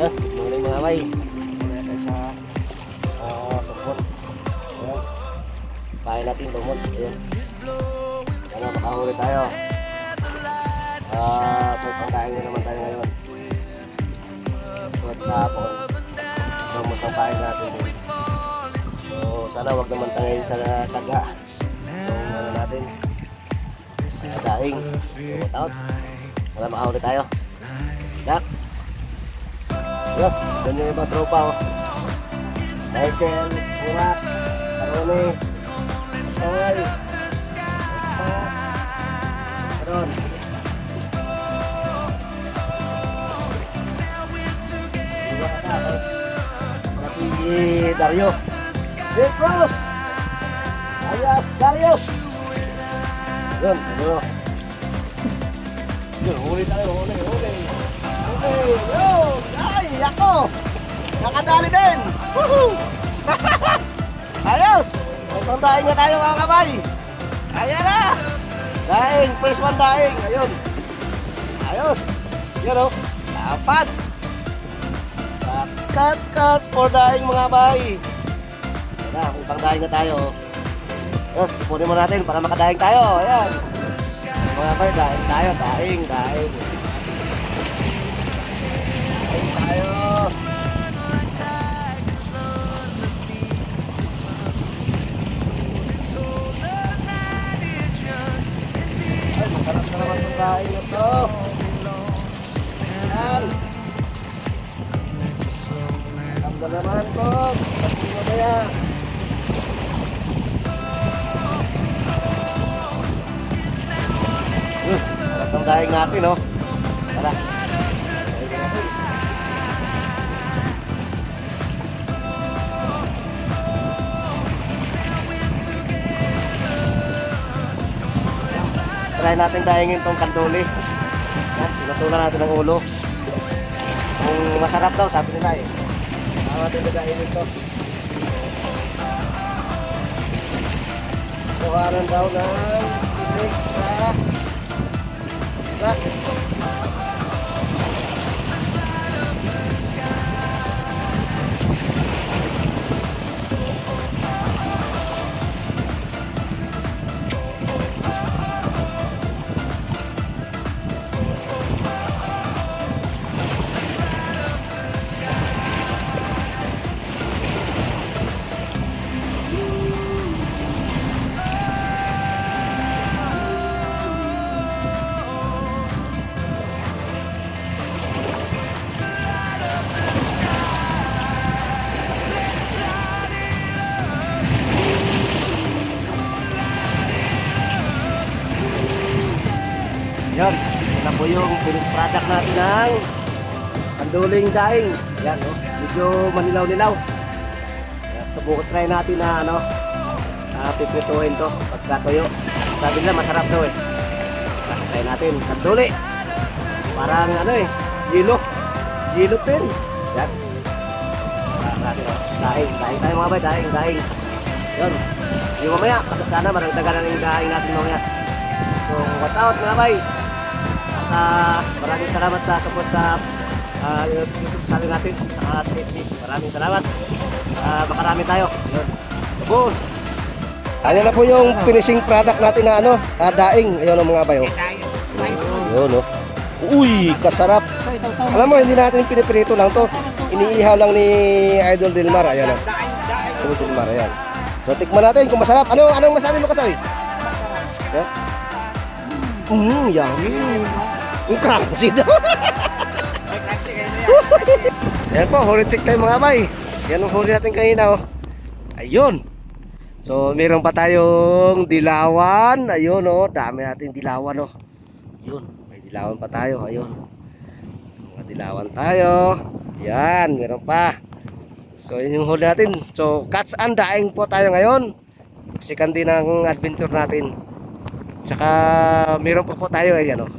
Good morning mga bay. Muna tayo sa sukot. Ayan. Pahay natin lumot. Ayan. Ano, makahuli tayo. Pagpakain na naman tayo ngayon. At hapon, lumot ang pahay natin din. So, sana wag naman tangayin sa taga. So, ano natin. Daing. Lumot out. Sana makahuli tayo. Dak. Yo, dan yung ibang tropa oh. Michael, Burak, Arone, Oy, Ron. Tapi Dario, Cruz, alias Darius. Yun, ano? Yun, huli tayo, huli. Yun, ay, ako! Nakadali din! Woohoo! Ayos! May pangdaing na tayo mga kabay! Ayan na! Daing, first one daing! Ayun! Ayos! Yun o! Dapat! Cut for daing mga kabay! Ayan na, may pangdaing na tayo. Ayos, ipunin mo natin para makadaing tayo. Ayan! Mga kabay, daing tayo, daing! Daing tayo. Ay, masarap na naman itong kain ito. Ayan. Masarap na naman ito. Pati mamaya. Masarap ng daing natin, oh. Tara. Try natin dahingin itong kanduli. Yan, pinatulan natin ang ulo. Kung masarap daw, sabi nila eh. Tama natin dahingin ito. Kuhanan daw ng tinik sa yan, ito po yung finished product natin ng kanduling daing. Yan, no? Medyo manilaw-nilaw. Subukan try natin na piprituhin to pagkatuyo. Sabi nila masarap daw eh. Try natin, kanduli. Parang yelo. Yelo pin. Yan. Natin, daing tayo mga bay, daing. Yan. Yung mamaya, sana maragdagan na yung daing natin mamaya. So, watch out mga bay. Maraming salamat sa support sa YouTube channel natin sa safety. Maraming salamat. Makarami tayo. Yun. Boom. Ayan na po yung finishing product natin na daing. Ayun ang mga bayo. Yun oh. Uy, kasarap. Alam mo, hindi natin piniprito lang to. Iniihaw lang ni Idol Dilmar. Ayan oh. Idol Dilmar, ayan. So, tikman natin kung masarap. Anong masabi mo Katoy? Yeah. Yummy. Yung crunchy daw. Yan po, huli check tayo mga bay. Yan ang huli natin kanina oh. Ayun. So meron pa tayong dilawan. Ayun oh, dami natin dilawan oh. Ayun, may dilawan pa tayo. Ayun. Mga dilawan tayo. Yan, meron pa. So yun yung huli natin. So catch and daing po tayo ngayon. Sikan din ang adventure natin. Tsaka meron pa po tayo ayan oh.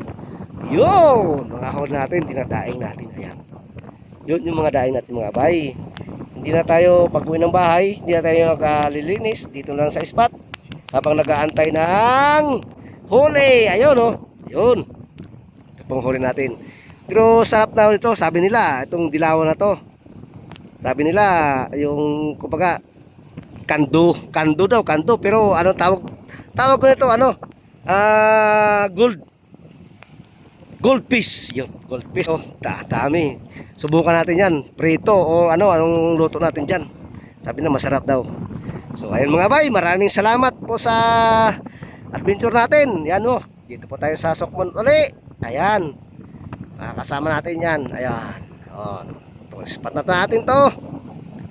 Yun, mga huli natin, dinadaing natin. Ayan. Yun yung mga daing natin mga bay. Hindi na tayo pag-uwi ng bahay, hindi na tayo naglilinis. Dito lang sa spot habang nag-aantay ng huli. Ayun oh. Yun. Ito pong huli natin. Pero sarap na ito, sabi nila, itong dilawan na to. Sabi nila, yung kumbaga kando daw, kando. Pero ano tawag ko nito, ano? Goldfish. Yun, goldfish. Oh, dami. Subukan natin 'yan, prito o anong luto natin diyan. Sabi na masarap daw. So ayun mga bay, maraming salamat po sa adventure natin. Yan oh. Dito po tayo sa Sokmon uli. Ayan. Kasama natin 'yan. Ayan. Oh. Spot na natin 'to.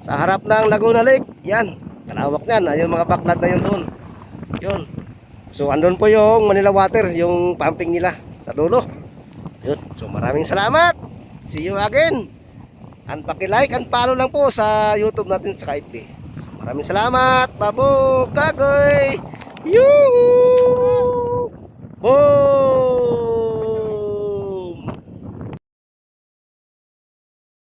Sa harap ng Laguna Lake. Yan. Kalawak niyan. Ayun mga baklad na 'yun doon. 'Yun. So andun po yung Manila Water, yung pumping nila sa dulo. Yun. So maraming salamat. See you again. And paki-like and follow lang po sa YouTube natin sa FB. So, maraming salamat. Babo, kagoy. Yoo! Bo!